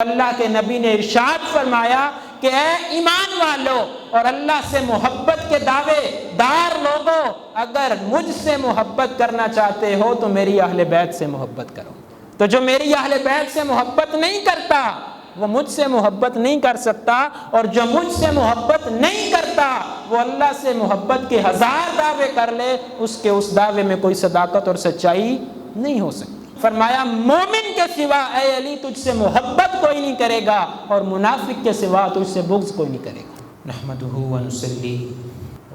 اللہ کے نبی نے ارشاد فرمایا کہ اے ایمان والو اور اللہ سے محبت کے دعوے دار لوگوں، اگر مجھ سے محبت کرنا چاہتے ہو تو میری اہل بیت سے محبت کرو۔ تو جو میری اہل بیت سے محبت نہیں کرتا وہ مجھ سے محبت نہیں کر سکتا، اور جو مجھ سے محبت نہیں کرتا وہ اللہ سے محبت کے 1000 دعوے کر لے، اس کے اس دعوے میں کوئی صداقت اور سچائی نہیں ہو سکتی۔ فرمایا مومن کے سوا اے علی تجھ سے محبت کوئی نہیں کرے گا، اور منافق کے سوا تجھ سے بغض کوئی نہیں کرے گا۔ نحمدہ ونصلی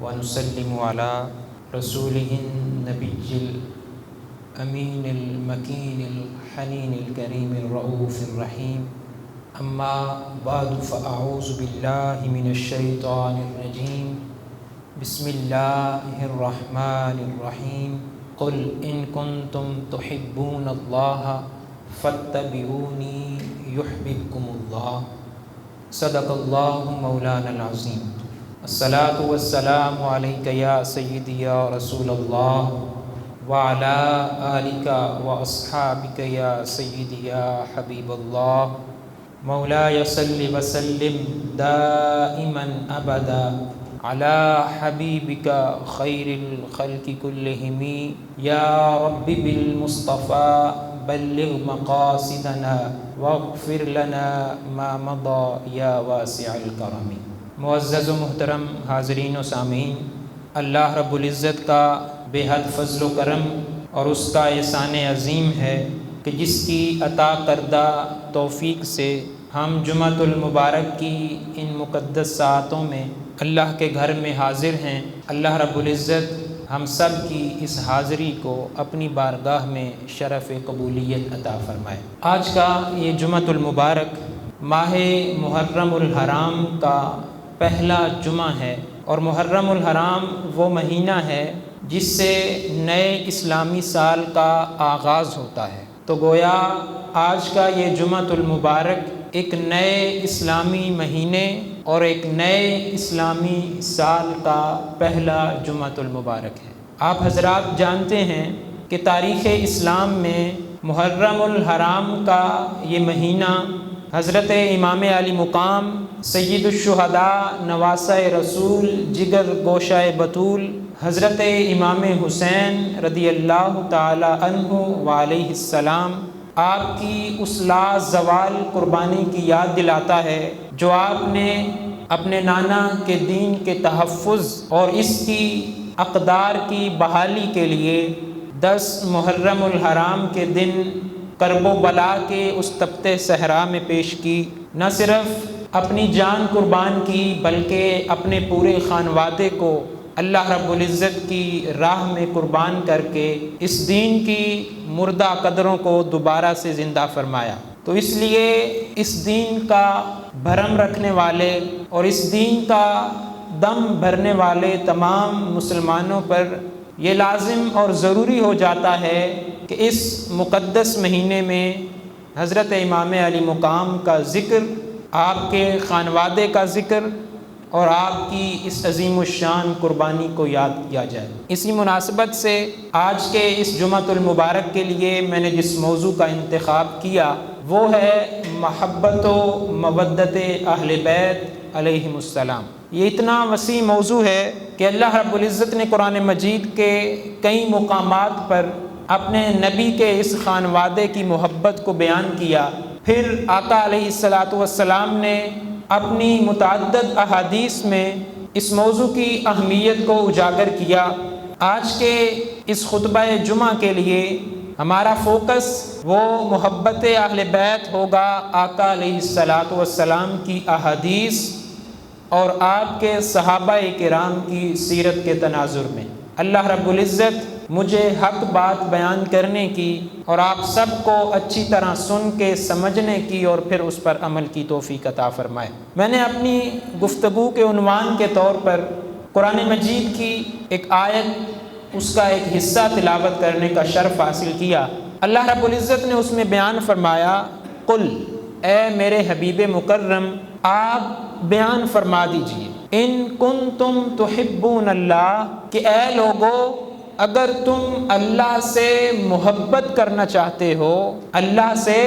ونسلم علی رسولہ النبی الامین المکین الحنین الکریم الرؤوف الرحیم، اما بعد فاعوذ باللہ من الشیطان الرجیم، بسم اللہ الرحمن الرحیم، قل ان کنتم تحبون اللہ فاتبعونی یحببکم اللہ، صدق اللہ مولانا العظیم۔ الصلاۃ والسلام علیک یا سیدی یا رسول اللہ، وعلی آلک واصحابک یا سیدی یا حبیب اللہ، مولاي صل وسلم دائما ابدا على حبيبك خير الخلق كلهم يا رب بالمصطفى بلغ مقاصدنا واغفر لنا ما مضى يا واسع الكرم۔ معزز و محترم حاضرین و سامعین، اللہ رب العزت کا بے حد فضل و کرم اور اس کا احسان عظیم ہے کہ جس کی عطا کردہ توفیق سے ہم جمعۃ المبارک کی ان مقدس ساعتوں میں اللہ کے گھر میں حاضر ہیں۔ اللہ رب العزت ہم سب کی اس حاضری کو اپنی بارگاہ میں شرف قبولیت عطا فرمائے۔ آج کا یہ جمعۃ المبارک ماہ محرم الحرام کا پہلا جمعہ ہے، اور محرم الحرام وہ مہینہ ہے جس سے نئے اسلامی سال کا آغاز ہوتا ہے۔ تو گویا آج کا یہ جمعۃ المبارک ایک نئے اسلامی مہینے اور ایک نئے اسلامی سال کا پہلا جمعۃ المبارک ہے۔ آپ حضرات جانتے ہیں کہ تاریخ اسلام میں محرم الحرام کا یہ مہینہ حضرت امام علی مقام سید الشہداء نواسہ رسول جگر گوشہ بطول حضرت امام حسین رضی اللہ تعالی عنہ وعلیہ السلام آپ کی اس لا زوال قربانی کی یاد دلاتا ہے جو آپ نے اپنے نانا کے دین کے تحفظ اور اس کی اقدار کی بحالی کے لیے 10 محرم الحرام کے دن کرب و بلا کے اس تپتے صحرا میں پیش کی۔ نہ صرف اپنی جان قربان کی بلکہ اپنے پورے خانوادے کو اللہ رب العزت کی راہ میں قربان کر کے اس دین کی مردہ قدروں کو دوبارہ سے زندہ فرمایا۔ تو اس لیے اس دین کا بھرم رکھنے والے اور اس دین کا دم بھرنے والے تمام مسلمانوں پر یہ لازم اور ضروری ہو جاتا ہے کہ اس مقدس مہینے میں حضرت امام علی مقام کا ذکر، آپ کے خانوادے کا ذکر اور آپ کی اس عظیم الشان قربانی کو یاد کیا جائے۔ اسی مناسبت سے آج کے اس جمعۃ المبارک کے لیے میں نے جس موضوع کا انتخاب کیا وہ ہے محبت و مودت اہل بیت علیہم السلام۔ یہ اتنا وسیع موضوع ہے کہ اللہ رب العزت نے قرآن مجید کے کئی مقامات پر اپنے نبی کے اس خانوادے کی محبت کو بیان کیا۔ پھر آقا علیہ الصلاۃ والسلام نے اپنی متعدد احادیث میں اس موضوع کی اہمیت کو اجاگر کیا۔ آج کے اس خطبہ جمعہ کے لیے ہمارا فوکس وہ محبت اہل بیت ہوگا، آقا علیہ الصلاۃ والسلام کی احادیث اور آپ کے صحابہ کرام کی سیرت کے تناظر میں۔ اللہ رب العزت مجھے حق بات بیان کرنے کی اور آپ سب کو اچھی طرح سن کے سمجھنے کی اور پھر اس پر عمل کی توفیق عطا فرمائے۔ میں نے اپنی گفتگو کے عنوان کے طور پر قرآن مجید کی ایک آیت، اس کا ایک حصہ تلاوت کرنے کا شرف حاصل کیا۔ اللہ رب العزت نے اس میں بیان فرمایا، قل، اے میرے حبیب مکرم آپ بیان فرما دیجئے، ان کنتم تحبون اللہ، کہ اے لوگو اگر تم اللہ سے محبت کرنا چاہتے ہو، اللہ سے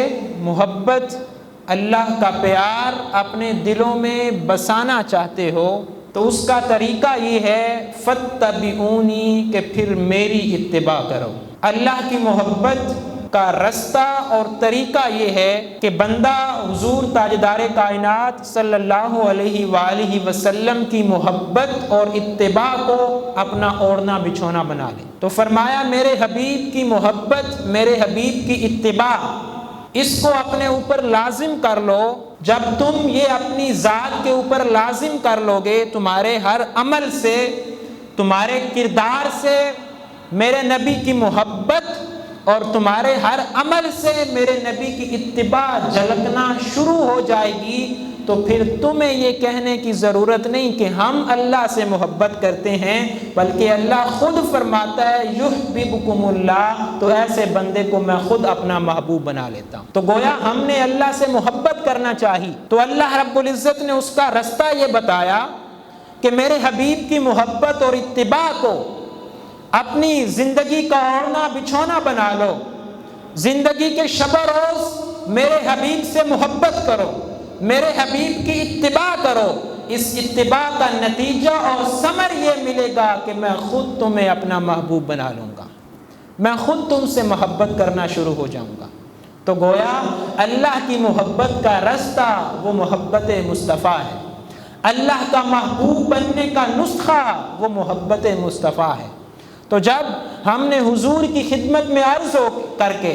محبت اللہ کا پیار اپنے دلوں میں بسانا چاہتے ہو تو اس کا طریقہ یہ ہے فاتبعونی، کہ پھر میری اتباع کرو۔ اللہ کی محبت کا رستہ اور طریقہ یہ ہے کہ بندہ حضور تاجدار کائنات صلی اللہ علیہ وآلہ وسلم کی محبت اور اتباع کو اپنا اوڑھنا بچھونا بنا لے۔ تو فرمایا میرے حبیب کی محبت، میرے حبیب کی اتباع، اس کو اپنے اوپر لازم کر لو۔ جب تم یہ اپنی ذات کے اوپر لازم کر لو گے، تمہارے ہر عمل سے، تمہارے کردار سے میرے نبی کی محبت اور تمہارے ہر عمل سے میرے نبی کی اتباع جھلکنا شروع ہو جائے گی، تو پھر تمہیں یہ کہنے کی ضرورت نہیں کہ ہم اللہ سے محبت کرتے ہیں، بلکہ اللہ خود فرماتا ہے یحببکم اللہ، تو ایسے بندے کو میں خود اپنا محبوب بنا لیتا ہوں۔ تو گویا ہم نے اللہ سے محبت کرنا چاہی تو اللہ رب العزت نے اس کا رستہ یہ بتایا کہ میرے حبیب کی محبت اور اتباع کو اپنی زندگی کا اوڑھنا بچھونا بنا لو۔ زندگی کے شب و روز میرے حبیب سے محبت کرو، میرے حبیب کی اتباع کرو۔ اس اتباع کا نتیجہ اور ثمر یہ ملے گا کہ میں خود تمہیں اپنا محبوب بنا لوں گا، میں خود تم سے محبت کرنا شروع ہو جاؤں گا۔ تو گویا اللہ کی محبت کا رستہ وہ محبت مصطفیٰ ہے، اللہ کا محبوب بننے کا نسخہ وہ محبت مصطفیٰ ہے۔ تو جب ہم نے حضور کی خدمت میں عرض ہو کر کے،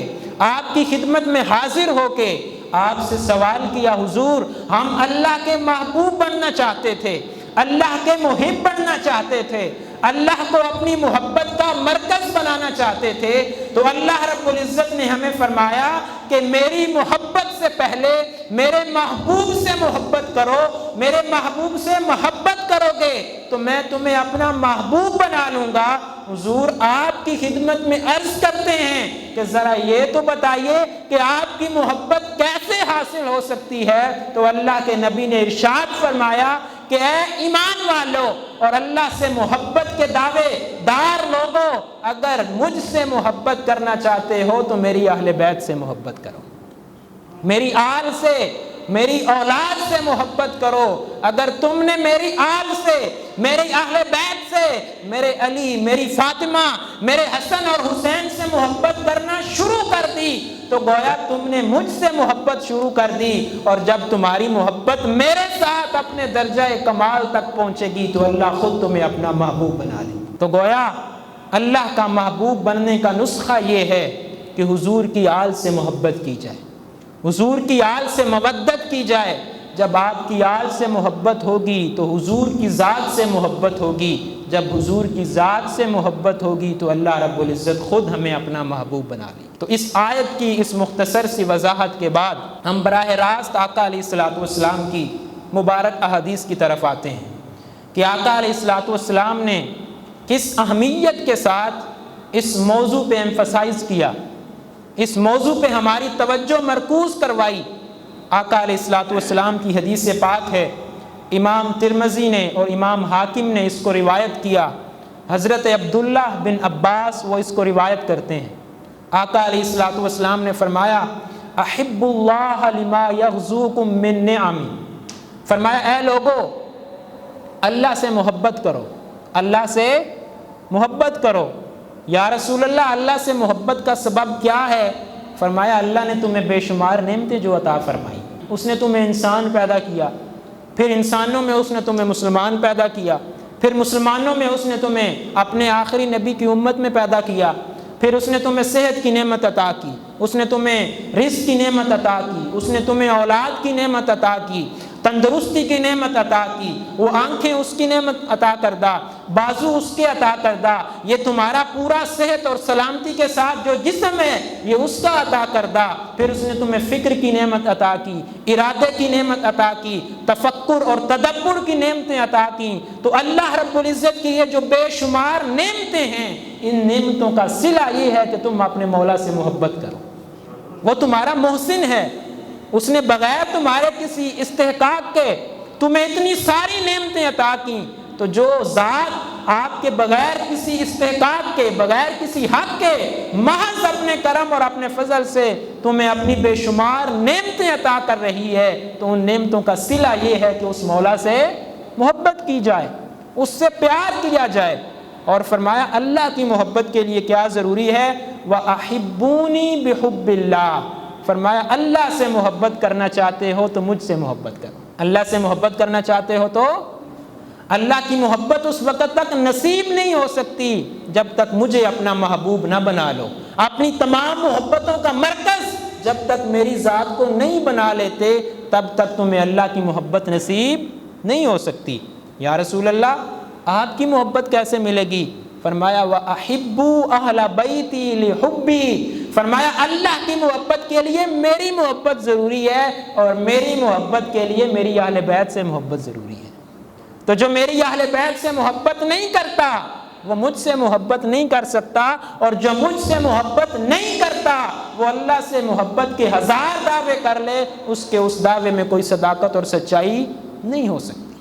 آپ کی خدمت میں حاضر ہو کے آپ سے سوال کیا، حضور ہم اللہ کے محبوب بننا چاہتے تھے، اللہ کے محب بننا چاہتے تھے، اللہ کو اپنی محبت کا مرکز بنانا چاہتے تھے، تو اللہ رب العزت نے ہمیں فرمایا کہ میری محبت سے پہلے میرے محبوب سے محبت کرو، میرے محبوب سے محبت کرو گے تو میں تمہیں اپنا محبوب بنا لوں گا۔ حضور آپ کی خدمت میں عرض کرتے ہیں کہ ذرا یہ تو بتائیے کہ آپ کی محبت کیسے حاصل ہو سکتی ہے؟ تو اللہ کے نبی نے ارشاد فرمایا کہ اے ایمان والو اور اللہ سے محبت کے دعوے دار لوگوں، اگر مجھ سے محبت کرنا چاہتے ہو تو میری اہل بیت سے محبت کرو، میری آل سے، میری اولاد سے محبت کرو۔ اگر تم نے میری آل سے، میری اہل بیت سے، میرے علی، میری فاطمہ، میرے حسن اور حسین سے محبت کرنا شروع کر دی تو گویا تم نے مجھ سے محبت شروع کر دی، اور جب تمہاری محبت میرے ساتھ اپنے درجہ کمال تک پہنچے گی تو اللہ خود تمہیں اپنا محبوب بنا لے۔ تو گویا اللہ کا محبوب بننے کا نسخہ یہ ہے کہ حضور کی آل سے محبت کی جائے، حضور کی آل سے مودت کی جائے۔ جب آپ کی آل سے محبت ہوگی تو حضور کی ذات سے محبت ہوگی، جب حضور کی ذات سے محبت ہوگی تو اللہ رب العزت خود ہمیں اپنا محبوب بنا لے۔ تو اس آیت کی اس مختصر سی وضاحت کے بعد ہم براہ راست آقا علیہ الصلوۃ والسلام کی مبارک احادیث کی طرف آتے ہیں کہ آقا علیہ الصلوۃ والسلام نے کس اہمیت کے ساتھ اس موضوع پہ ایمفسائز کیا، اس موضوع پہ ہماری توجہ مرکوز کروائی۔ آقا علیہ الصلوۃ والسلام کی حدیث پاک ہے، امام ترمذی نے اور امام حاکم نے اس کو روایت کیا، حضرت عبداللہ بن عباس وہ اس کو روایت کرتے ہیں۔ آقا علیہ الصلوۃ والسلام نے فرمایا احب اللہ لما یغزوکم من نعم، فرمایا اے لوگو اللہ سے محبت کرو، اللہ سے محبت کرو۔ یا رسول اللہ اللہ سے محبت کا سبب کیا ہے؟ فرمایا اللہ نے تمہیں بے شمار نعمتیں جو عطا فرمائی، اس نے تمہیں انسان پیدا کیا، پھر انسانوں میں اس نے تمہیں مسلمان پیدا کیا، پھر مسلمانوں میں اس نے تمہیں اپنے آخری نبی کی امت میں پیدا کیا، پھر اس نے تمہیں صحت کی نعمت عطا کی، اس نے تمہیں رزق کی نعمت عطا کی، اس نے تمہیں اولاد کی نعمت عطا کی، تندرستی کی نعمت عطا کی، وہ آنکھیں اس کی نعمت عطا کردہ، بازو اس کے عطا کردہ، یہ تمہارا پورا صحت اور سلامتی کے ساتھ جو جسم ہے یہ اس کا عطا کردہ، پھر اس نے تمہیں فکر کی نعمت عطا کی، ارادے کی نعمت عطا کی، تفکر اور تدبر کی نعمتیں عطا کی۔ تو اللہ رب العزت کی یہ جو بے شمار نعمتیں ہیں، ان نعمتوں کا صلہ یہ ہے کہ تم اپنے مولا سے محبت کرو، وہ تمہارا محسن ہے، اس نے بغیر تمہارے کسی استحقاق کے تمہیں اتنی ساری نعمتیں عطا کی۔ تو جو ذات آپ کے بغیر کسی استحقاق کے، بغیر کسی حق کے، محض اپنے کرم اور اپنے فضل سے تمہیں اپنی بے شمار نعمتیں عطا کر رہی ہے، تو ان نعمتوں کا صلہ یہ ہے کہ اس مولا سے محبت کی جائے، اس سے پیار کیا جائے۔ اور فرمایا اللہ کی محبت کے لیے کیا ضروری ہے؟ وَأَحِبُّونِي بِحُبِّ اللَّهِ، فرمایا اللہ سے محبت کرنا چاہتے ہو تو مجھ سے محبت کرو۔ اللہ سے محبت کرنا چاہتے ہو تو اللہ کی محبت اس وقت تک نصیب نہیں ہو سکتی جب تک مجھے اپنا محبوب نہ بنا لو۔ اپنی تمام محبتوں کا مرکز جب تک میری ذات کو نہیں بنا لیتے تب تک تمہیں اللہ کی محبت نصیب نہیں ہو سکتی۔ یا رسول اللہ آپ کی محبت کیسے ملے گی؟ فرمایا وَأَحِبُّوا أَهْلَ بَيْتِي لِحُبِّي، فرمایا اللہ کی محبت کے لیے میری محبت ضروری ہے، اور میری محبت کے لیے میری اہل بیت سے محبت ضروری ہے۔ تو جو میری اہل بیت سے محبت نہیں کرتا وہ مجھ سے محبت نہیں کر سکتا، اور جو مجھ سے محبت نہیں کرتا وہ اللہ سے محبت کے 1000 دعوے کر لے، اس کے اس دعوے میں کوئی صداقت اور سچائی نہیں ہو سکتی۔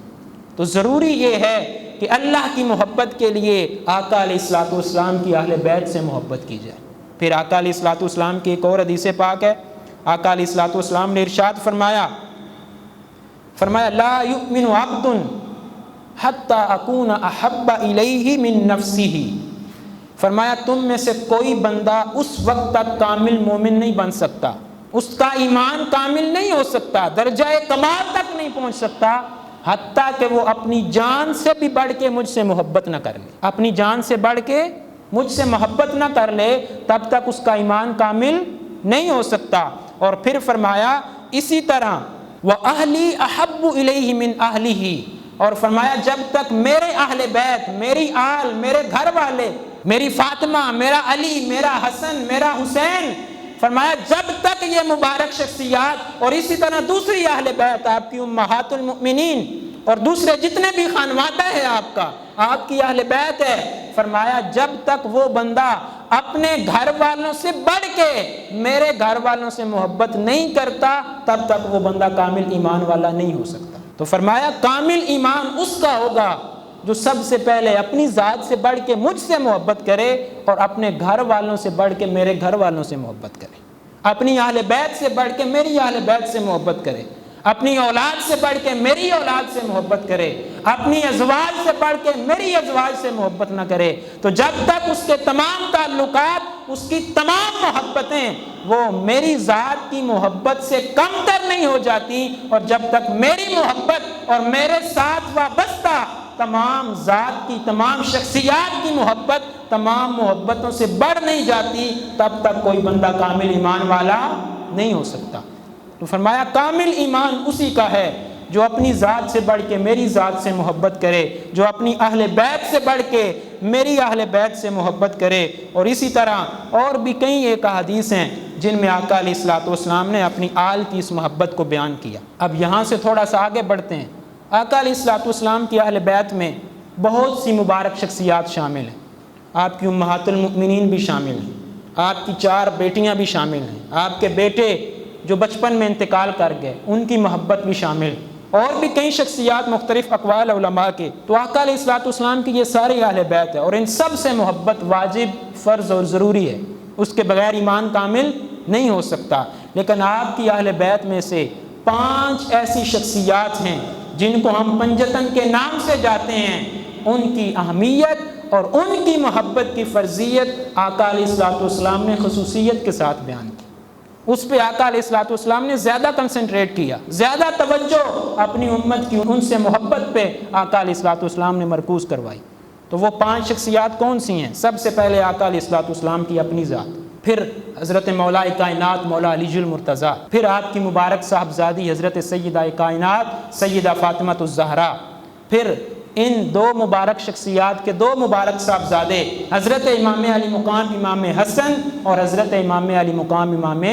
تو ضروری یہ ہے کہ اللہ کی محبت کے لیے آقا علیہ الصلوۃ والسلام کی اہل بیت سے محبت کی جائے۔ پھر آقا علیہ الصلوۃ والسلام کی ایک اور حدیث پاک ہے، آقا علیہ الصلوۃ والسلام نے ارشاد فرمایا لا یؤمن عبد حتی اکون احب الیہ من نفسہ، فرمایا تم میں سے کوئی بندہ اس وقت تک کامل مومن نہیں بن سکتا، اس کا ایمان کامل نہیں ہو سکتا، درجہ کمال تک نہیں پہنچ سکتا، حتیٰ کہ وہ اپنی جان سے بھی بڑھ کے مجھ سے محبت نہ کر لے، اپنی جان سے بڑھ کے مجھ سے محبت نہ کر لے، تب تک اس کا ایمان کامل نہیں ہو سکتا۔ اور پھر فرمایا اسی طرح وَأَهْلِي أَحَبُّ إِلَيْهِ مِنْ أَهْلِهِ، اور فرمایا جب تک میرے اہل بیت، میری آل، میرے گھر والے، میری فاطمہ، میرا علی، میرا حسن، میرا حسین، فرمایا جب تک یہ مبارک شخصیات اور اسی طرح دوسری اہل بیت، آپ کی امہات المؤمنین اور دوسرے جتنے بھی خانوادہ ہے آپ کی اہل بیت ہے، فرمایا جب تک وہ بندہ اپنے گھر والوں سے بڑھ کے میرے گھر والوں سے محبت نہیں کرتا تب تک وہ بندہ کامل ایمان والا نہیں ہو سکتا۔ تو فرمایا کامل ایمان اس کا ہوگا جو سب سے پہلے اپنی ذات سے بڑھ کے مجھ سے محبت کرے، اور اپنے گھر والوں سے بڑھ کے میرے گھر والوں سے محبت کرے، اپنی اہل بیت سے بڑھ کے میری اہل بیت سے محبت کرے، اپنی اولاد سے بڑھ کے میری اولاد سے محبت کرے، اپنی ازواج سے بڑھ کے میری ازواج سے محبت نہ کرے۔ تو جب تک اس کے تمام تعلقات، اس کی تمام محبتیں وہ میری ذات کی محبت سے کم تر نہیں ہو جاتی، اور جب تک میری محبت اور میرے ساتھ وابستہ تمام ذات کی، تمام شخصیات کی محبت تمام محبتوں سے بڑھ نہیں جاتی، تب تک کوئی بندہ کامل ایمان والا نہیں ہو سکتا۔ تو فرمایا کامل ایمان اسی کا ہے جو اپنی ذات سے بڑھ کے میری ذات سے محبت کرے، جو اپنی اہل بیت سے بڑھ کے میری اہل بیت سے محبت کرے۔ اور اسی طرح اور بھی کئی ایک احادیث ہیں جن میں آقا علیہ الصلوۃ والسلام نے اپنی آل کی اس محبت کو بیان کیا۔ اب یہاں سے تھوڑا سا آگے بڑھتے ہیں۔ آقا علیہ الصلوۃ والسلام کی اہل بیت میں بہت سی مبارک شخصیات شامل ہیں، آپ کی امہات المؤمنین بھی شامل ہیں، آپ کی 4 بیٹیاں بھی شامل ہیں، آپ کے بیٹے جو بچپن میں انتقال کر گئے ان کی محبت بھی شامل، اور بھی کئی شخصیات مختلف اقوال علماء کے۔ تو آقا علیہ الصلوۃ والسلام کی یہ ساری اہل بیت ہے، اور ان سب سے محبت واجب، فرض اور ضروری ہے، اس کے بغیر ایمان کامل نہیں ہو سکتا۔ لیکن آپ کی اہل بیت میں سے 5 ایسی شخصیات ہیں جن کو ہم پنجتن کے نام سے جاتے ہیں، ان کی اہمیت اور ان کی محبت کی فرضیت آقا علیہ الصلوۃ والسلام نے خصوصیت کے ساتھ بیان کی۔ اس پہ آقا علیہ الصلوۃ والسلام نے زیادہ کنسنٹریٹ کیا، زیادہ توجہ اپنی امت کی ان سے محبت پہ آقا علیہ الصلوۃ والسلام نے مرکوز کروائی۔ تو وہ 5 شخصیات کون سی ہیں؟ سب سے پہلے آقا علیہ الصلوۃ والسلام کی اپنی ذات، پھر حضرت مولا کائنات مولا علی المرتضیٰ، پھر آپ کی مبارک صاحبزادی حضرت سیدہ کائنات سیدہ فاطمہ الزہرا، پھر ان 2 مبارک شخصیات کے 2 مبارک صاحبزادے حضرت امام علی مقام امام حسن اور حضرت امام علی مقام امام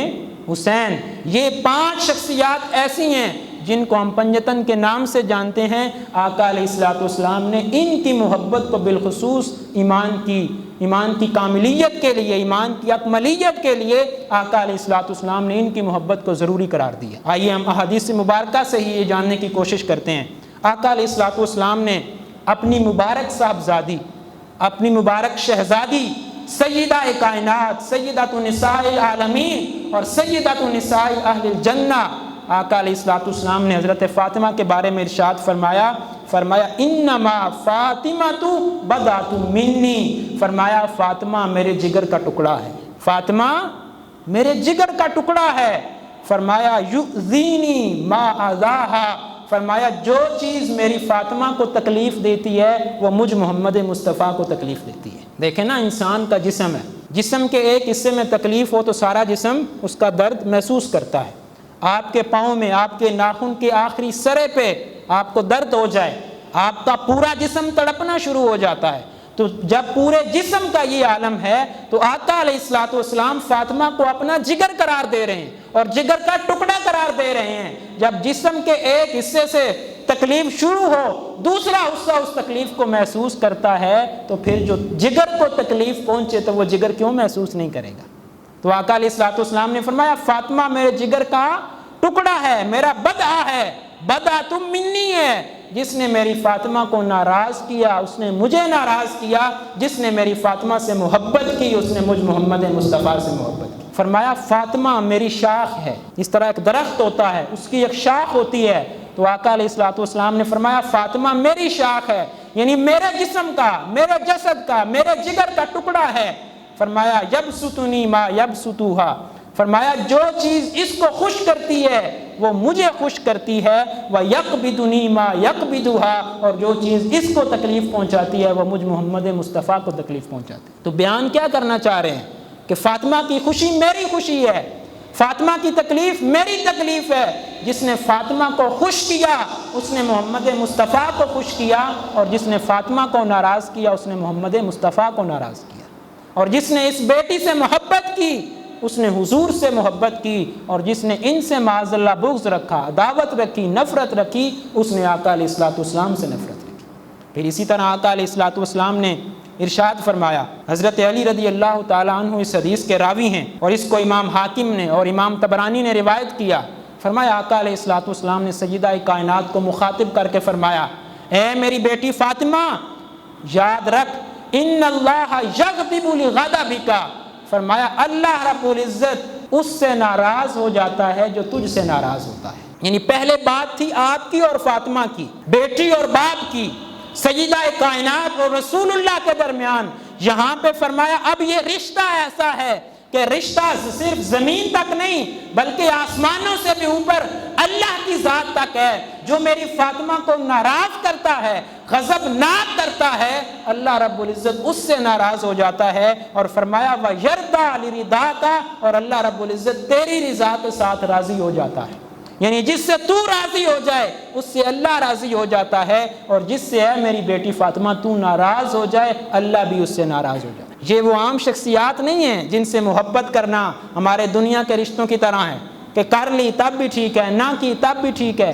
حسین۔ یہ 5 شخصیات ایسی ہیں جن کو ہم پنجتن کے نام سے جانتے ہیں۔ آقا علیہ الصلوۃ والسلام نے ان کی محبت کو بالخصوص ایمان کی کاملیت کے لیے، ایمان کی اکملیت کے لیے آقا علیہ الصلوۃ والسلام نے ان کی محبت کو ضروری قرار دیا۔ آئیے ہم احادیث مبارکہ سے ہی یہ جاننے کی کوشش کرتے ہیں۔ آقا علیہ الصلوۃ والسلام نے اپنی مبارک صاحبزادی، اپنی مبارک شہزادی سیدہ کائنات، سیدۃ نساء العالمین اور سیدۃ نساء اہل الجنہ آقا علیہ الصلوۃ والسلام نے حضرت فاطمہ کے بارے میں ارشاد فرمایا انما فاطمۃ بضعۃ منی، فرمایا فاطمہ میرے جگر کا ٹکڑا ہے، فاطمہ میرے جگر کا ٹکڑا ہے۔ فرمایا یؤذینی ما اذاہا، فرمایا جو چیز میری فاطمہ کو تکلیف دیتی ہے وہ مجھ محمد مصطفیٰ کو تکلیف دیتی ہے۔ دیکھیں نا، انسان کا جسم ہے، جسم کے ایک حصے میں تکلیف ہو تو سارا جسم اس کا درد محسوس کرتا ہے۔ آپ کے پاؤں میں، آپ کے ناخن کے آخری سرے پہ آپ کو درد ہو جائے، آپ کا پورا جسم تڑپنا شروع ہو جاتا ہے۔ تو جب پورے جسم کا یہ عالم ہے تو آقا علیہ الصلوۃ والسلام فاطمہ کو اپنا جگر قرار دے رہے ہیں اور جگر کا ٹکڑا قرار دے رہے ہیں۔ جب جسم کے ایک حصے سے تکلیف شروع ہو، دوسرا حصہ اس تکلیف کو محسوس کرتا ہے، تو پھر جو جگر کو تکلیف پہنچے تو وہ جگر کیوں محسوس نہیں کرے گا؟ تو آقا علیہ الصلوۃ والسلام نے فرمایا فاطمہ میرے جگر کا ٹکڑا ہے، میرا بدعہ ہے، بدعۃ منی ہے۔ جس نے میری فاطمہ کو ناراض کیا اس نے مجھے ناراض کیا، جس نے میری فاطمہ سے محبت کی اس نے مجھ محمد مصطفیٰ سے محبت کی۔ فرمایا فاطمہ میری شاخ ہے، اس طرح ایک درخت ہوتا ہے اس کی ایک شاخ ہوتی ہے، تو آقا علیہ الصلوۃ والسلام نے فرمایا فاطمہ میری شاخ ہے، یعنی میرے جسم کا، میرے جسد کا، میرے جگر کا ٹکڑا ہے۔ فرمایا یبسطنی ما یبسطھا، فرمایا جو چیز اس کو خوش کرتی ہے وہ مجھے خوش کرتی ہے، وَيَقْبِضُنِي مَا يَقْبِضُهَا، اور جو چیز اس کو تکلیف پہنچاتی ہے وہ مجھ محمد مصطفیٰ کو تکلیف پہنچاتی ہے۔ تو بیان کیا کرنا چاہ رہے ہیں کہ فاطمہ کی خوشی میری خوشی ہے، فاطمہ کی تکلیف میری تکلیف ہے۔ جس نے فاطمہ کو خوش کیا اس نے محمد مصطفیٰ کو خوش کیا، اور جس نے فاطمہ کو ناراض کیا اس نے محمد مصطفیٰ کو ناراض کیا، اور جس نے اس بیٹی سے محبت کی اس نے حضور سے محبت کی، اور جس نے ان سے معاذ اللہ بغض رکھا، عداوت رکھی، نفرت رکھی، اس نے آقا علیہ الصلوۃ والسلام سے نفرت رکھی۔ پھر اسی طرح آقا علیہ الصلوۃ والسلام نے ارشاد فرمایا، حضرت علی رضی اللہ تعالیٰ عنہ اس حدیث کے راوی ہیں اور اس کو امام حاکم نے اور امام طبرانی نے روایت کیا۔ فرمایا آقا علیہ الصلوۃ والسلام نے سیدہ کائنات کو مخاطب کر کے فرمایا اے میری بیٹی فاطمہ، یاد رکھ ان اللہ یغضب لغضبک، فرمایا اللہ رب العزت اس سے ناراض ہو جاتا ہے جو تجھ سے ناراض ہوتا ہے۔ یعنی پہلے بات تھی آپ کی اور فاطمہ کی، بیٹی اور باپ کی، سیدہ کائنات اور رسول اللہ کے درمیان، یہاں پہ فرمایا اب یہ رشتہ ایسا ہے کہ رشتہ صرف زمین تک نہیں بلکہ آسمانوں سے بھی اوپر اللہ کی ذات تک ہے۔ جو میری فاطمہ کو ناراض کرتا ہے، غضبناک کرتا ہے، اللہ رب العزت اس سے ناراض ہو جاتا ہے، اور فرمایا وَيَرْضَى لِرِضَاكَ، اور اللہ رب العزت تیری رضا کے ساتھ راضی ہو جاتا ہے۔ یعنی جس سے تو راضی ہو جائے اس سے اللہ راضی ہو جاتا ہے، اور جس سے ہے میری بیٹی فاطمہ تو ناراض ہو جائے اللہ بھی اس سے ناراض ہو جائے۔ یہ وہ عام شخصیات نہیں ہیں جن سے محبت کرنا ہمارے دنیا کے رشتوں کی طرح ہے کہ کر لی تب بھی ٹھیک ہے، نہ کی تب بھی ٹھیک ہے،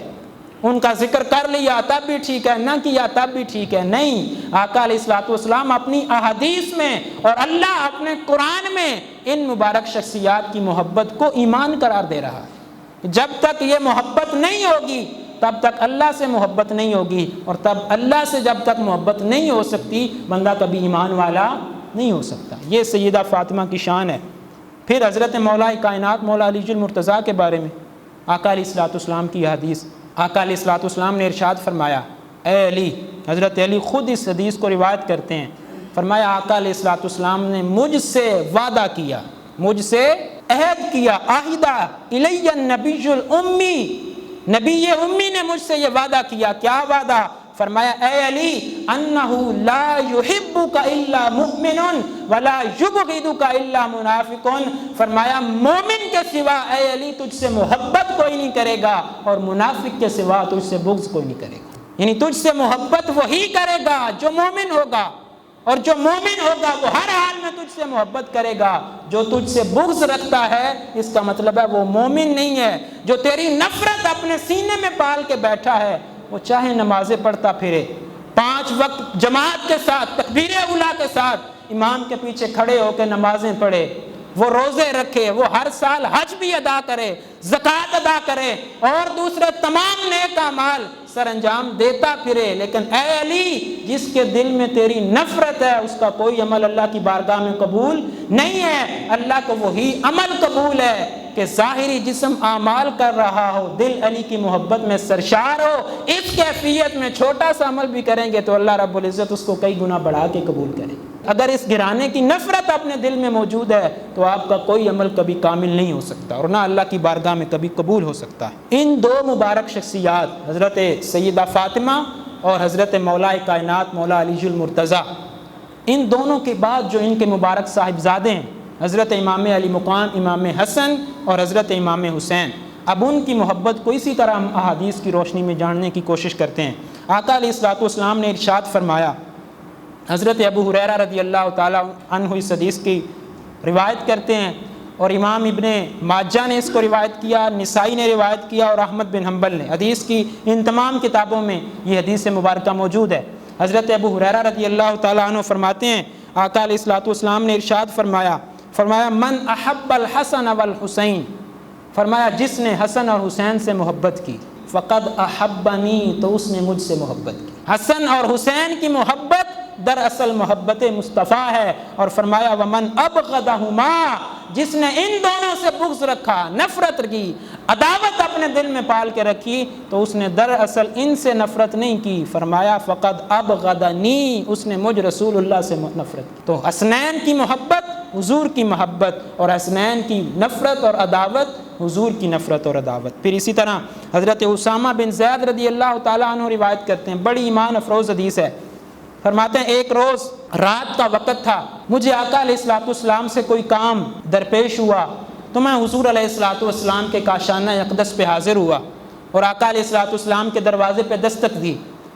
ان کا ذکر کر لیا تب بھی ٹھیک ہے، نہ کیا تب بھی ٹھیک ہے۔ نہیں، آقا علیہ الصلوۃ والسلام اپنی احادیث میں اور اللہ اپنے قرآن میں ان مبارک شخصیات کی محبت کو ایمان قرار دے رہا ہے۔ جب تک یہ محبت نہیں ہوگی تب تک اللہ سے محبت نہیں ہوگی، اور تب اللہ سے جب تک محبت نہیں ہو سکتی بندہ کبھی ایمان والا نہیں ہو سکتا۔ یہ سیدہ فاطمہ کی شان ہے۔ پھر حضرت مولا کائنات مولا علی المرتضیٰ کے بارے میں آقا علیہ الصلوۃ والسلام کی حدیث، آقا علیہ الصلوۃ والسلام نے ارشاد فرمایا اے علی، حضرت علی خود اس حدیث کو روایت کرتے ہیں، فرمایا آقا علیہ الصلوۃ والسلام نے مجھ سے وعدہ کیا، مجھ سے عہد کیا، عہدہ الی النبی الامی، نبی امی نے مجھ سے یہ وعدہ کیا۔ کیا وعدہ؟ فرمایا اے علی انہ لا یحبک الا مؤمن ولا یبغضک الا منافق، فرمایا مومن کے سوا اے علی تجھ سے محبت کوئی نہیں کرے گا، اور منافق کے سوا تجھ سے بغض کوئی نہیں کرے گا۔ یعنی تجھ سے محبت وہی کرے گا جو مومن ہوگا، اور جو مومن ہوگا وہ ہر حال میں تجھ سے محبت کرے گا۔ جو تجھ سے بغض رکھتا ہے اس کا مطلب ہے وہ مومن نہیں ہے۔ جو تیری نفرت اپنے سینے میں پال کے بیٹھا ہے وہ چاہے نمازیں پڑھتا پھرے، 5 وقت جماعت کے ساتھ تکبیر اولیٰ کے ساتھ امام کے پیچھے کھڑے ہو کے نمازیں پڑھے، وہ روزے رکھے، وہ ہر سال حج بھی ادا کرے، زکات ادا کرے اور دوسرے تمام نیک اعمال سر انجام دیتا پھرے، لیکن اے علی جس کے دل میں تیری نفرت ہے اس کا کوئی عمل اللہ کی بارگاہ میں قبول نہیں ہے۔ اللہ کو وہی عمل قبول ہے کہ ظاہری جسم اعمال کر رہا ہو، دل علی کی محبت میں سرشار ہو۔ اس کیفیت میں چھوٹا سا عمل بھی کریں گے تو اللہ رب العزت اس کو کئی گنا بڑھا کے قبول کرے۔ اگر اس گرانے کی نفرت اپنے دل میں موجود ہے تو آپ کا کوئی عمل کبھی کامل نہیں ہو سکتا اور نہ اللہ کی بارگاہ میں کبھی قبول ہو سکتا ہے۔ ان دو مبارک شخصیات حضرت سیدہ فاطمہ اور حضرت مولا کائنات مولا علی المرتضیٰ، ان دونوں کے بعد جو ان کے مبارک صاحبزادے ہیں حضرت امام علی مقام، امام حسن اور حضرت امام حسین، اب ان کی محبت کو اسی طرح ہم احادیث کی روشنی میں جاننے کی کوشش کرتے ہیں۔ آقا علیہ الصلوۃ والسلام نے ارشاد فرمایا، حضرت ابو ہریرہ رضی اللہ تعالیٰ عنہ اس حدیث کی روایت کرتے ہیں اور امام ابن ماجہ نے اس کو روایت کیا، نسائی نے روایت کیا اور احمد بن حنبل نے۔ حدیث کی ان تمام کتابوں میں یہ حدیث مبارکہ موجود ہے۔ حضرت ابو ہریرہ رضی اللہ تعالیٰ عنہ فرماتے ہیں، آقا علیہ الصلوۃ والسلام نے ارشاد فرمایا من احب الحسن والحسین، فرمایا جس نے حسن اور حسین سے محبت کی، فقد احبنی، تو اس نے مجھ سے محبت کی۔ حسن اور حسین کی محبت دراصل محبت مصطفیٰ ہے، اور فرمایا ومن ابغضہما، جس نے ان دونوں سے بغض رکھا، نفرت کی، عداوت اپنے دل میں پال کے رکھی، تو اس نے دراصل ان سے نفرت نہیں کی، فرمایا فقد ابغضنی، اس نے مجھ رسول اللہ سے نفرت کی۔ تو حسنین کی محبت حضور کی محبت اور حسنین کی نفرت اور عداوت حضور کی نفرت اور عداوت۔ پھر اسی طرح حضرت اسامہ بن زید رضی اللہ تعالیٰ عنہ روایت کرتے ہیں، بڑی ایمان افروز حدیث ہے، فرماتے ہیں ایک روز رات کا وقت تھا، مجھے آقا علیہ الصلوۃ والسلام سے کوئی کام درپیش ہوا تو میں حضور علیہ الصلوۃ والسلام کے کاشانہ اقدس پہ حاضر ہوا اور آقا علیہ الصلوۃ والسلام کے دروازے پہ دستک دی۔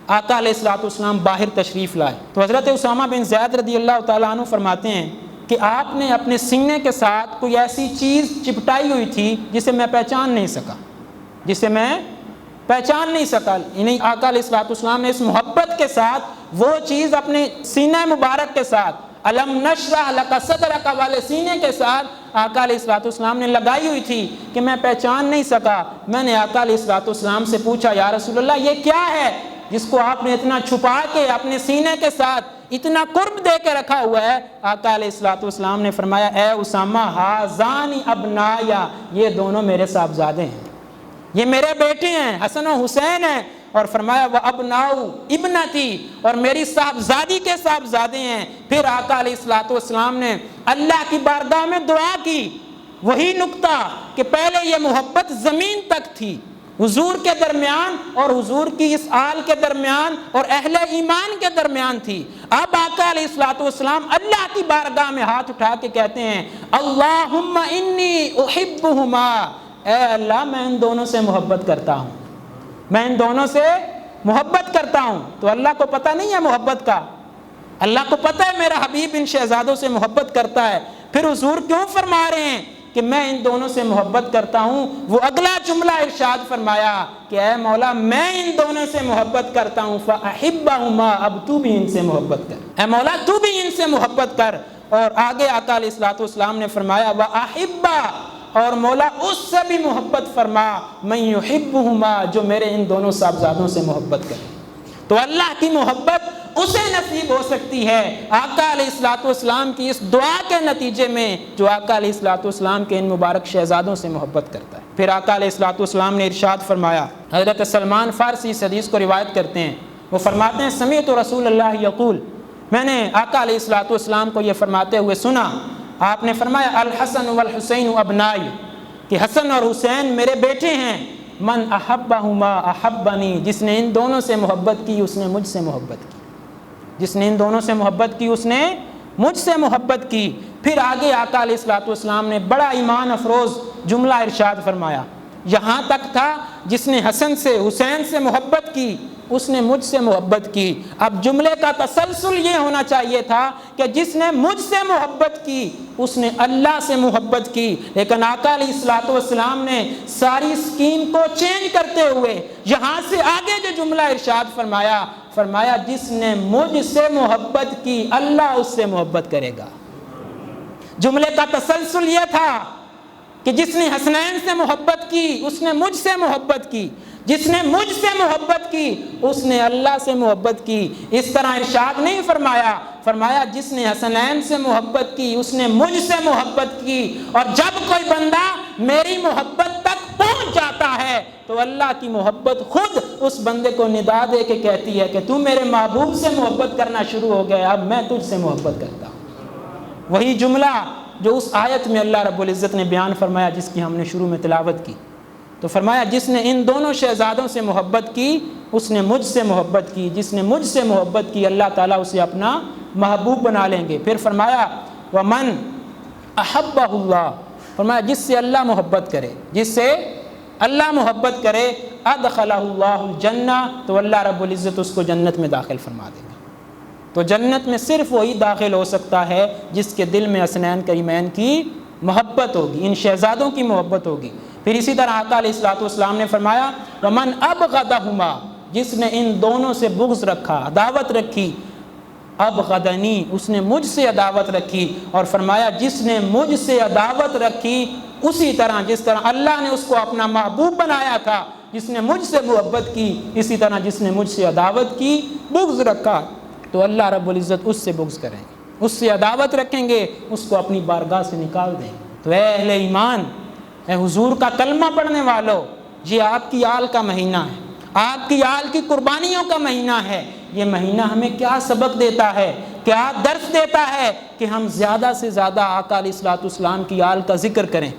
آقا علیہ الصلوۃ والسلام باہر تشریف لائے تو حضرت اسامہ بن زید رضی اللہ تعالیٰ عنہ فرماتے ہیں کہ آپ نے اپنے سینے کے ساتھ کوئی ایسی چیز چپٹائی ہوئی تھی جسے میں پہچان نہیں سکا، یعنی آقا علیہ الصلوۃ والسلام نے اس محبت کے ساتھ وہ چیز اپنے سینہ مبارک کے ساتھ، الم نشرح لک صدرک والے سینے کے ساتھ آقا علیہ الصلوۃ والسلام نے لگائی ہوئی تھی کہ میں پہچان نہیں سکا۔ میں نے آقا علیہ الصلوۃ والسلام سے پوچھا، یا رسول اللہ یہ کیا ہے جس کو آپ نے اتنا چھپا کے اپنے سینے کے ساتھ اتنا قرب دے کے رکھا ہوا ہے؟ آقا علیہ الصلوۃ والسلام نے فرمایا، اے اسامہ ھذان ابنایا، یہ دونوں میرے صاحبزادے ہیں، یہ میرے بیٹے ہیں، حسن و حسین ہیں، اور فرمایا وہ ابناؤ ابنتی، اور میری صاحبزادی کے صاحبزادے ہیں۔ پھر آقا علیہ الصلوۃ والسلام نے اللہ کی بارگاہ میں دعا کی، وہی نقطہ کہ پہلے یہ محبت زمین تک تھی حضور کے درمیان اور حضور کی اس آل کے درمیان اور اہل ایمان کے درمیان تھی، اب آقا علیہ الصلوۃ والسلام اللہ کی بارگاہ میں ہاتھ اٹھا کے کہتے ہیں، اللہم انی احبہما، اے اللہ میں ان دونوں سے محبت کرتا ہوں، میں ان دونوں سے محبت کرتا ہوں۔ تو اللہ کو پتہ نہیں ہے محبت کا، اللہ کو پتہ ہے میرا حبیب ان شہزادوں سے محبت کرتا ہے، پھر حضور کیوں فرما رہے ہیں کہ میں ان دونوں سے محبت کرتا ہوں؟ وہ اگلا جملہ ارشاد فرمایا کہ اے مولا میں ان دونوں سے محبت کرتا ہوں، فَأَحِبَّهُمَا، اب تو بھی ان سے محبت کر، اے مولا تو بھی ان سے محبت کر۔ اور آگے آقا علیہ الصلوۃ والسلام نے فرمایا وَأَحِبَّ، اور مولا اس سے بھی محبت فرما، مَن يُحِبُّهُمَا، جو میرے ان دونوں صاحبزادوں سے محبت کرے۔ تو اللہ کی محبت اسے نصیب ہو سکتی ہے آقا علیہ الصلوۃ والسلام کی اس دعا کے نتیجے میں جو آقا علیہ الصلوۃ والسلام کے ان مبارک شہزادوں سے محبت کرتا ہے۔ پھر آقا علیہ الصلوۃ والسلام نے ارشاد فرمایا، حضرت سلمان فارسی اس حدیث کو روایت کرتے ہیں، وہ فرماتے ہیں سمعت رسول اللہ یقول، میں نے آقا علیہ الصلوۃ والسلام کو یہ فرماتے ہوئے سنا، آپ نے فرمایا الحسن والحسین ابنائی، کہ حسن اور حسین میرے بیٹے ہیں، من احبہما احبنی، جس نے ان دونوں سے محبت کی اس نے مجھ سے محبت کی، جس نے ان دونوں سے محبت کی اس نے مجھ سے محبت کی۔ پھر آگے آقا علیہ الصلوۃ والسلام نے بڑا ایمان افروز جملہ ارشاد فرمایا، یہاں تک تھا جس نے حسن سے حسین سے محبت کی اس نے مجھ سے محبت کی۔ اب جملے کا تسلسل یہ ہونا چاہیے تھا کہ جس نے مجھ سے محبت کی اس نے اللہ سے محبت کی، لیکن آقا علیہ الصلوۃ والسلام نے ساری اسکیم کو چینج کرتے ہوئے یہاں سے آگے جو جملہ ارشاد فرمایا، فرمایا جس نے مجھ سے محبت کی اللہ اس سے محبت کرے گا۔ جملے کا تسلسل یہ تھا کہ جس نے حسنین سے محبت کی اس نے مجھ سے محبت کی، جس نے مجھ سے محبت کی اس نے اللہ سے محبت کی۔ اس طرح ارشاد نہیں فرمایا، فرمایا جس نے حسنین سے محبت کی اس نے مجھ سے محبت کی۔ اور جب کوئی بندہ میری محبت تک پہنچ جاتا ہے تو اللہ کی محبت خود اس بندے کو ندا دے کے کہتی ہے کہ تو میرے محبوب سے محبت کرنا شروع ہو گیا، اب میں تجھ سے محبت کرتا ہوں۔ وہی جملہ جو اس آیت میں اللہ رب العزت نے بیان فرمایا جس کی ہم نے شروع میں تلاوت کی، تو فرمایا جس نے ان دونوں شہزادوں سے محبت کی اس نے مجھ سے محبت کی، جس نے مجھ سے محبت کی اللہ تعالیٰ اسے اپنا محبوب بنا لیں گے۔ پھر فرمایا وَمَنْ أَحَبَّهُ اللَّهُ، فرمایا جس سے اللہ محبت کرے، جس سے اللہ محبت کرے أَدْخَلَهُ اللَّهُ الْجَنَّةَ، تو اللہ رب العزت اس کو جنت میں داخل فرما دے گا۔ تو جنت میں صرف وہی داخل ہو سکتا ہے جس کے دل میں حسنین کریمین کی محبت ہوگی، ان شہزادوں کی محبت ہوگی۔ پھر اسی طرح آقا علیہ الصلوۃ والسلام نے فرمایا وَمَنْ أَبْغَضَهُمَا، جس نے ان دونوں سے بغض رکھا، عداوت رکھی، أَبْغَضَنِي، اس نے مجھ سے عداوت رکھی۔ اور فرمایا جس نے مجھ سے عداوت رکھی اسی طرح جس طرح اللہ نے اس کو اپنا محبوب بنایا تھا، جس نے مجھ سے محبت کی اسی طرح جس نے مجھ سے عداوت کی، بغض رکھا، تو اللہ رب العزت اس سے بغض کریں گے، اس سے عداوت رکھیں گے، اس کو اپنی بارگاہ سے نکال دیں گے۔ تو اے اہل ایمان، اے حضور کا کلمہ پڑھنے والو، یہ آپ کی آل کا مہینہ ہے، آپ کی آل کی قربانیوں کا مہینہ ہے۔ یہ مہینہ ہمیں کیا سبق دیتا ہے، کیا درس دیتا ہے کہ ہم زیادہ سے زیادہ آقا علیہ الصلوۃ والسلام کی آل کا ذکر کریں،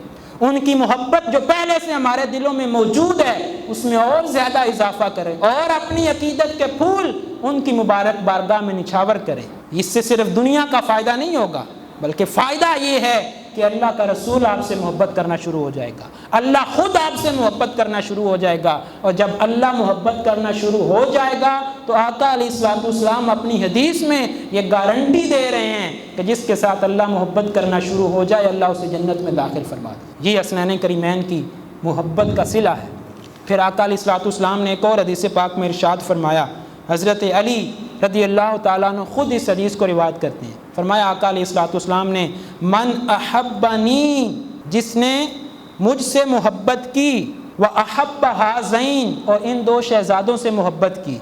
ان کی محبت جو پہلے سے ہمارے دلوں میں موجود ہے اس میں اور زیادہ اضافہ کریں، اور اپنی عقیدت کے پھول ان کی مبارک بارگاہ میں نچھاور کریں۔ اس سے صرف دنیا کا فائدہ نہیں ہوگا بلکہ فائدہ یہ ہے کہ اللہ کا رسول آپ سے محبت کرنا شروع ہو جائے گا، اللہ خود آپ سے محبت کرنا شروع ہو جائے گا۔ اور جب اللہ محبت کرنا شروع ہو جائے گا تو آقا علیہ الصلوۃ والسلام اپنی حدیث میں یہ گارنٹی دے رہے ہیں کہ جس کے ساتھ اللہ محبت کرنا شروع ہو جائے اللہ اسے جنت میں داخل فرما دے۔ یہ حسنین کریمین کی محبت کا صلہ ہے۔ پھر آقا علیہ الصلوۃ والسلام نے ایک اور حدیث پاک میں ارشاد فرمایا، حضرت علی رضی اللہ تعالیٰ عنہ خود اس حدیث کو روایت کرتے ہیں، فرمایا آقا علیہ الصلوۃ والسلام نے من احبنی، جس نے مجھ سے محبت کی، واحب ہذین، اور ان دو شہزادوں سے محبت کی۔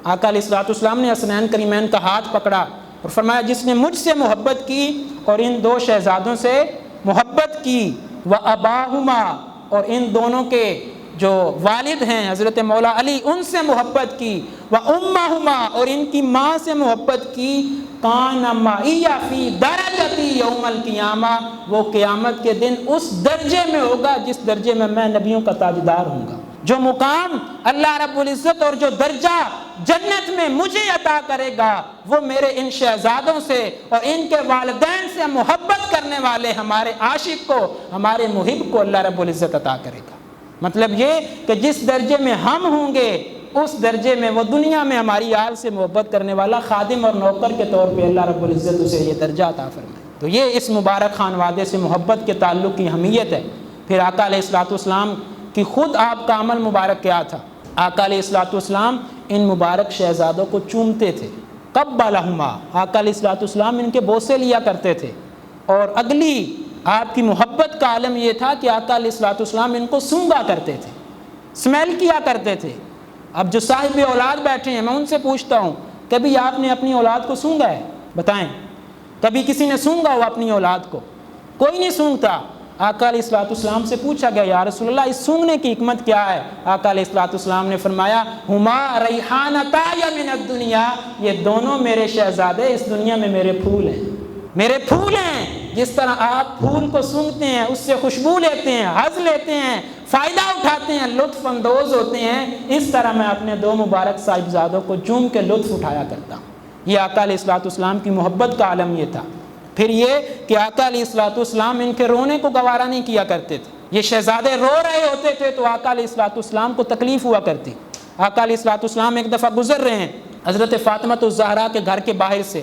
آقا علیہ الصلوۃ والسلام نے حسنین کریمین کا ہاتھ پکڑا اور فرمایا جس نے مجھ سے محبت کی اور ان دو شہزادوں سے محبت کی، واباہما، اور ان دونوں کے جو والد ہیں حضرت مولا علی ان سے محبت کی، وامہما، اور ان کی ماں سے محبت کی، کان معی فی درجتی یوم القیامہ، وہ قیامت کے دن اس درجے میں ہوگا جس درجے میں میں نبیوں کا تاجدار ہوں گا۔ جو مقام اللہ رب العزت اور جو درجہ جنت میں مجھے عطا کرے گا وہ میرے ان شہزادوں سے اور ان کے والدین سے محبت کرنے والے ہمارے عاشق کو، ہمارے محب کو اللہ رب العزت عطا کرے گا۔ مطلب یہ کہ جس درجے میں ہم ہوں گے اس درجے میں وہ دنیا میں ہماری آل سے محبت کرنے والا خادم اور نوکر کے طور پہ اللہ رب العزت اسے یہ درجہ عطا فرمائے۔ تو یہ اس مبارک خانوادے سے محبت کے تعلق کی اہمیت ہے۔ پھر آقا علیہ الصلوۃ والسلام کی خود آپ کا عمل مبارک کیا تھا؟ آقا علیہ الصلوۃ والسلام ان مبارک شہزادوں کو چومتے تھے، قبلہما، آقا علیہ الصلوۃ والسلام ان کے بوسے لیا کرتے تھے۔ اور اگلی آپ کی محبت کا عالم یہ تھا کہ آقا علیہ الصلوۃ والسلام ان کو سونگا کرتے تھے، اسمیل کیا کرتے تھے۔ اب جو صاحب اولاد بیٹھے ہیں میں ان سے پوچھتا ہوں کبھی آپ نے اپنی اولاد کو سونگا ہے؟ بتائیں، کبھی کسی نے سونگا ہو اپنی اولاد کو؟ کوئی نہیں سونگتا۔ آقا علیہ الصلوۃ والسلام سے پوچھا گیا یا رسول اللہ اس سونگنے کی حکمت کیا ہے؟ آقا علیہ الصلوۃ والسلام نے فرمایا ہما ریحانتای من الدنیا، یہ دونوں میرے شہزادے اس دنیا میں میرے پھول ہیں، میرے پھول ہیں۔ جس طرح آپ پھول کو سونگتے ہیں، اس سے خوشبو لیتے ہیں، حظ لیتے ہیں، فائدہ اٹھاتے ہیں، لطف اندوز ہوتے ہیں، اس طرح میں اپنے دو مبارک صاحبزادوں کو چوم کے لطف اٹھایا کرتا ہوں۔ یہ آقا علیہ الصلوۃ والسلام کی محبت کا عالم یہ تھا۔ پھر یہ کہ آقا علیہ الصلوۃ والسلام ان کے رونے کو گوارا نہیں کیا کرتے تھے۔ یہ شہزادے رو رہے ہوتے تھے تو آقا علیہ الصلوۃ والسلام کو تکلیف ہوا کرتی۔ آقا علیہ الصلوۃ والسلام ایک دفعہ گزر رہے ہیں حضرت فاطمہ الزہرا کے گھر کے باہر سے،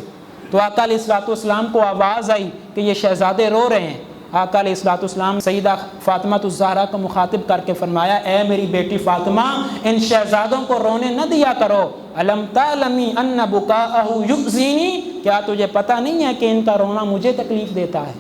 تو آقا علیہ الصلوۃ والسلام کو آواز آئی کہ یہ شہزادے رو رہے ہیں۔ آقا علیہ الصلوۃ والسلام سیدہ فاطمہ الزہرا کو مخاطب کر کے فرمایا اے میری بیٹی فاطمہ، ان شہزادوں کو رونے نہ دیا کرو۔ الم تعلمی ان بکاءہ یؤذینی، کیا تجھے پتہ نہیں ہے کہ ان کا رونا مجھے تکلیف دیتا ہے؟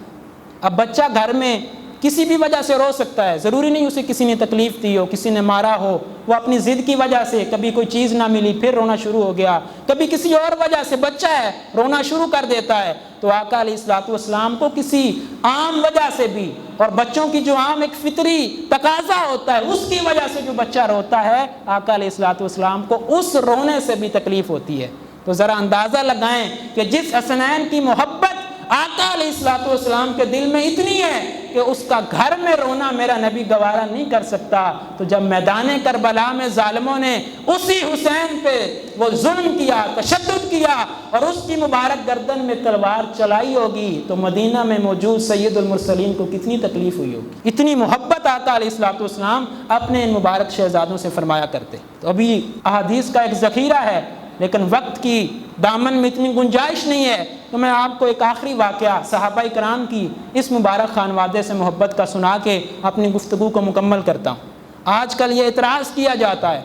اب بچہ گھر میں کسی بھی وجہ سے رو سکتا ہے، ضروری نہیں اسے کسی نے تکلیف دی ہو، کسی نے مارا ہو، وہ اپنی ضد کی وجہ سے کبھی کوئی چیز نہ ملی پھر رونا شروع ہو گیا، کبھی کسی اور وجہ سے بچہ ہے رونا شروع کر دیتا ہے، تو آقا علیہ الصلوۃ والسلام کو کسی عام وجہ سے بھی، اور بچوں کی جو عام ایک فطری تقاضا ہوتا ہے اس کی وجہ سے جو بچہ روتا ہے، آقا علیہ الصلوۃ والسلام کو اس رونے سے بھی تکلیف ہوتی ہے۔ تو ذرا اندازہ لگائیں کہ جس حسنین کی محبت آقا علیہ الصلوۃ والسلام کے دل میں اتنی ہے کہ اس کا گھر میں رونا میرا نبی گوارا نہیں کر سکتا، تو جب میدان کربلا میں ظالموں نے اسی حسین پہ وہ ظلم کیا، تشدد کیا اور اس کی مبارک گردن میں تلوار چلائی ہوگی، تو مدینہ میں موجود سید المرسلین کو کتنی تکلیف ہوئی ہوگی۔ اتنی محبت آقا علیہ الصلوۃ والسلام اپنے ان مبارک شہزادوں سے فرمایا کرتے۔ تو ابھی احادیث کا ایک ذخیرہ ہے، لیکن وقت کی دامن میں اتنی گنجائش نہیں ہے، تو میں آپ کو ایک آخری واقعہ صحابہ کرام کی اس مبارک خانوادے سے محبت کا سنا کے اپنی گفتگو کو مکمل کرتا ہوں۔ آج کل یہ اعتراض کیا جاتا ہے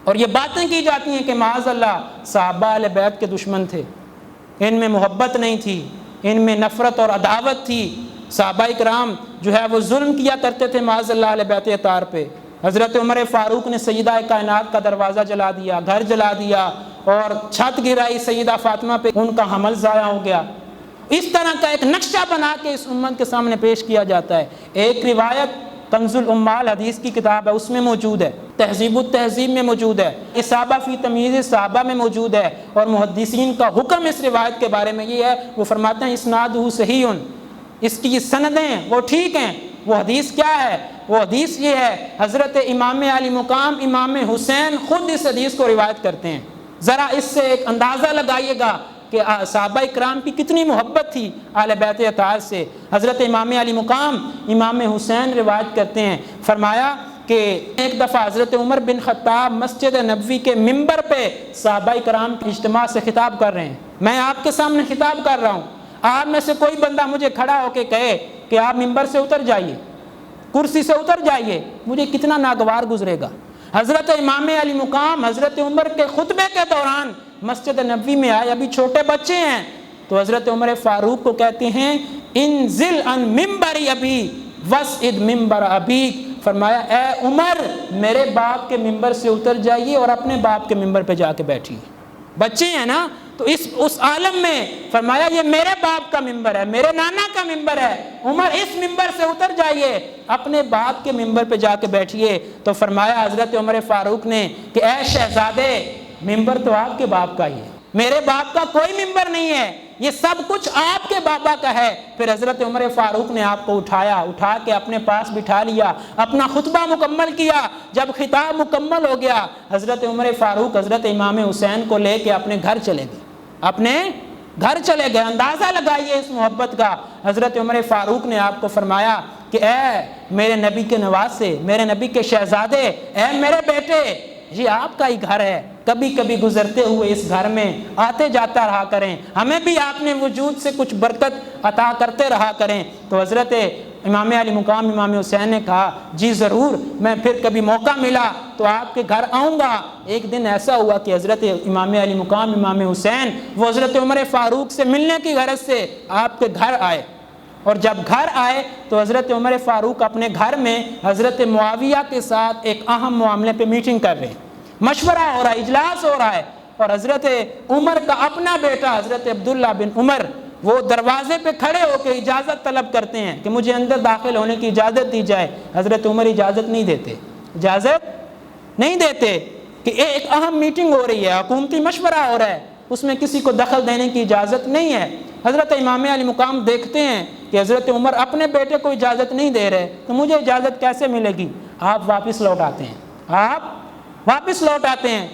اور یہ باتیں کی جاتی ہیں کہ معاذ اللہ صحابہ اہل بیت کے دشمن تھے، ان میں محبت نہیں تھی، ان میں نفرت اور عداوت تھی، صحابہ کرام جو ہے وہ ظلم کیا کرتے تھے معاذ اللہ اہل بیت اطہار پہ۔ حضرت عمر فاروق نے سیدہ کائنات کا دروازہ جلا دیا، گھر جلا دیا اور چھت گرائی سیدہ فاطمہ پہ، ان کا حمل ضائع ہو گیا۔ اس طرح کا ایک نقشہ بنا کے اس امت کے سامنے پیش کیا جاتا ہے۔ ایک روایت کنز الامال حدیث کی کتاب ہے، اس میں موجود ہے، تہذیب التہذیب میں موجود ہے، اصابہ فی تمییز صحابہ میں موجود ہے، اور محدثین کا حکم اس روایت کے بارے میں یہ ہے، وہ فرماتے ہیں اسنادہ صحیح، اس کی سندیں وہ ٹھیک ہیں۔ وہ حدیث کیا ہے؟ وہ حدیث یہ ہے، حضرت امام علی مقام امام حسین خود اس حدیث کو روایت کرتے ہیں۔ ذرا اس سے ایک اندازہ لگائیے گا کہ صحابہ اکرام کی کتنی محبت تھی اہل بیت اطہار سے۔ حضرت امام علی مقام امام حسین روایت کرتے ہیں، فرمایا کہ ایک دفعہ حضرت عمر بن خطاب مسجد نبوی کے ممبر پہ صحابہ اکرام کے اجتماع سے خطاب کر رہے ہیں۔ میں آپ کے سامنے خطاب کر رہا ہوں، آپ میں سے کوئی بندہ مجھے کھڑا ہو کے کہے کہ آپ ممبر سے اتر جائیے، کرسی سے اتر جائیے، مجھے کتنا ناگوار گزرے گا۔ حضرت امام علی مقام حضرت عمر کے خطبے کے دوران مسجد نبوی میں آئے، ابھی چھوٹے بچے ہیں، تو حضرت عمر فاروق کو کہتے ہیں انزل عن ممبر ابی واسعد ممبر ابیک، فرمایا اے عمر میرے باپ کے ممبر سے اتر جائیے اور اپنے باپ کے ممبر پہ جا کے بیٹھیے۔ بچے ہیں نا، تو اس عالم میں فرمایا یہ میرے باپ کا ممبر ہے، میرے نانا کا ممبر ہے، عمر اس ممبر سے اتر جائیے، اپنے باپ کے ممبر پہ جا کے بیٹھیے۔ تو فرمایا حضرت عمر فاروق نے کہ اے شہزادے، ممبر تو آپ کے باپ کا ہی ہے، میرے باپ کا کوئی ممبر نہیں ہے، یہ سب کچھ آپ کے بابا کا ہے۔ پھر حضرت عمر فاروق نے آپ کو اٹھا کے اپنے پاس بٹھا لیا، اپنا خطبہ مکمل کیا۔ جب خطاب مکمل ہو گیا، حضرت عمر فاروق حضرت امام حسین کو لے کے اپنے گھر چلے گئے، اپنے گھر چلے گئے۔ اندازہ لگائیے اس محبت کا۔ حضرت عمر فاروق نے آپ کو فرمایا کہ اے میرے نبی کے نواسے، میرے نبی کے شہزادے، اے میرے بیٹے، یہ آپ کا ہی گھر ہے، کبھی کبھی گزرتے ہوئے اس گھر میں آتے جاتا رہا کریں، ہمیں بھی آپ نے وجود سے کچھ برکت عطا کرتے رہا کریں۔ تو حضرت امام علی مقام امام حسین نے کہا جی ضرور، میں پھر کبھی موقع ملا تو آپ کے گھر آؤں گا۔ ایک دن ایسا ہوا کہ حضرت امام علی مقام امام حسین وہ حضرت عمر فاروق سے ملنے کی غرض سے آپ کے گھر آئے، اور جب گھر آئے تو حضرت عمر فاروق اپنے گھر میں حضرت معاویہ کے ساتھ ایک اہم معاملے پہ میٹنگ کر رہے ہیں، مشورہ ہو رہا ہے، اجلاس ہو رہا ہے، اور حضرت عمر کا اپنا بیٹا حضرت عبداللہ بن عمر وہ دروازے پہ کھڑے ہو کے اجازت طلب کرتے ہیں کہ مجھے اندر داخل ہونے کی اجازت دی جائے۔ حضرت عمر اجازت نہیں دیتے، اجازت نہیں دیتے کہ ایک اہم میٹنگ ہو رہی ہے، حکومتی مشورہ ہو رہا ہے، اس میں کسی کو دخل دینے کی اجازت نہیں ہے۔ حضرت امام علی مقام دیکھتے ہیں کہ حضرت عمر اپنے بیٹے کو اجازت نہیں دے رہے، تو مجھے اجازت کیسے ملے گی؟ آپ واپس لوٹ آتے ہیں، آپ واپس لوٹ آتے ہیں۔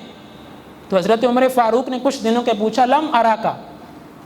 تو حضرت عمر فاروق نے کچھ دنوں کے پوچھا لم ارا کا،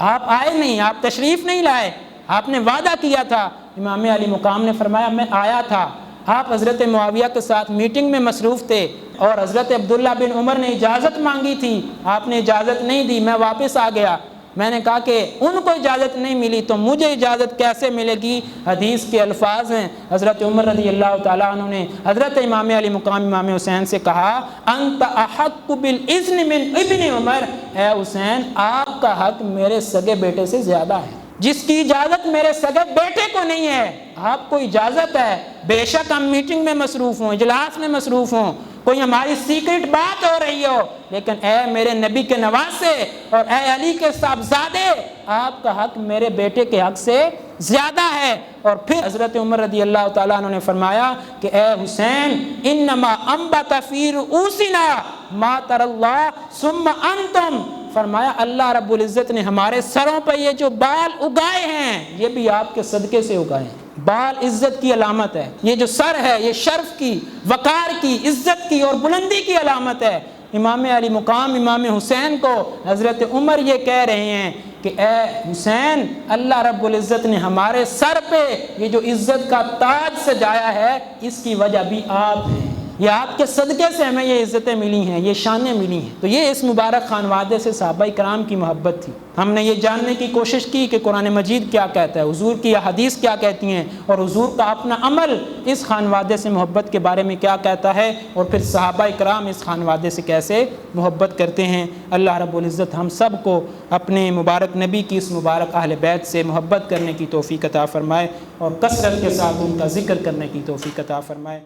آپ آئے نہیں، آپ تشریف نہیں لائے، آپ نے وعدہ کیا تھا۔ امام علی مقام نے فرمایا میں آیا تھا، آپ حضرت معاویہ کے ساتھ میٹنگ میں مصروف تھے، اور حضرت عبداللہ بن عمر نے اجازت مانگی تھی، آپ نے اجازت نہیں دی، میں واپس آ گیا۔ میں نے کہا کہ ان کو اجازت نہیں ملی تو مجھے اجازت کیسے ملے گی؟ حدیث کے الفاظ ہیں، حضرت عمر رضی اللہ تعالیٰ عنہ نے حضرت امام علی مقام امام حسین سے کہا انت احق بالاذن من ابن عمر، اے حسین آپ کا حق میرے سگے بیٹے سے زیادہ ہے، جس کی اجازت میرے سگے بیٹے کو نہیں ہے، آپ کو اجازت ہے، بے شک ہم میٹنگ میں مصروف ہوں، اجلاس میں مصروف ہوں، کوئی ہماری سیکرٹ بات ہو رہی ہو، لیکن اے میرے نبی کے نواسے اور اے علی کے صاحبزادے، آپ کا حق میرے بیٹے کے حق سے زیادہ ہے۔ اور پھر حضرت عمر رضی اللہ تعالیٰ عنہ نے فرمایا کہ اے حسین، انما انبت فی رؤوسنا ما تر اللہ ثم انتم، فرمایا اللہ رب العزت نے ہمارے سروں پہ یہ جو بال اگائے ہیں یہ بھی آپ کے صدقے سے اگائے ہیں۔ بال عزت کی علامت ہے، یہ جو سر ہے یہ شرف کی، وقار کی، عزت کی اور بلندی کی علامت ہے۔ امام علی مقام امام حسین کو حضرت عمر یہ کہہ رہے ہیں کہ اے حسین، اللہ رب العزت نے ہمارے سر پہ یہ جو عزت کا تاج سجایا ہے اس کی وجہ بھی آپ ہیں، یہ آپ کے صدقے سے ہمیں یہ عزتیں ملی ہیں، یہ شانیں ملی ہیں۔ تو یہ اس مبارک خانوادے سے صحابہ کرام کی محبت تھی۔ ہم نے یہ جاننے کی کوشش کی کہ قرآن مجید کیا کہتا ہے، حضور کی احادیث کیا کہتی ہیں، اور حضور کا اپنا عمل اس خانوادے سے محبت کے بارے میں کیا کہتا ہے، اور پھر صحابہ کرام اس خانوادے سے کیسے محبت کرتے ہیں۔ اللہ رب العزت ہم سب کو اپنے مبارک نبی کی اس مبارک اہل بیت سے محبت کرنے کی توفیق عطا فرمائے، اور کثرت کے ساتھ ان کا ذکر کرنے کی توفیق عطا فرمائے۔